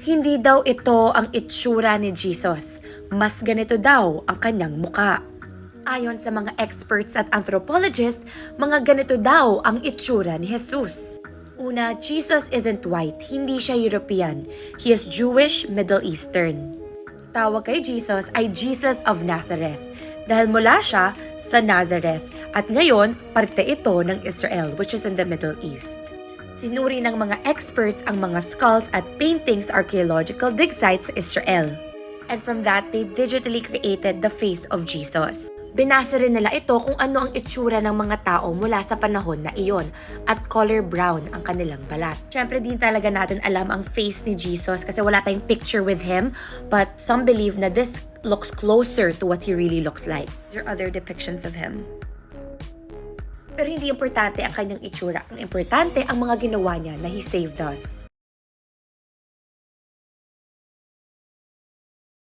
Hindi daw ito ang itsura ni Jesus. Mas ganito daw ang kanyang muka. Ayon sa mga experts at anthropologists, mga ganito daw ang itsura ni Jesus. Una, Jesus isn't white. Hindi siya European. He is Jewish, Middle Eastern. Tawag kay Jesus ay Jesus of Nazareth dahil mula siya sa Nazareth at ngayon parte ito ng Israel, which is in the Middle East. Sinuri ng mga experts ang mga skulls at paintings archaeological dig sites sa Israel. And from that, they digitally created the face of Jesus. Binasa rin nila ito kung ano ang itsura ng mga tao mula sa panahon na iyon at color brown ang kanilang balat. Siyempre din talaga natin alam ang face ni Jesus kasi wala tayong picture with him, but some believe na this looks closer to what he really looks like. There are other depictions of him. Pero hindi importante ang kanyang itsura. Ang importante ang mga ginawa niya na he saved us.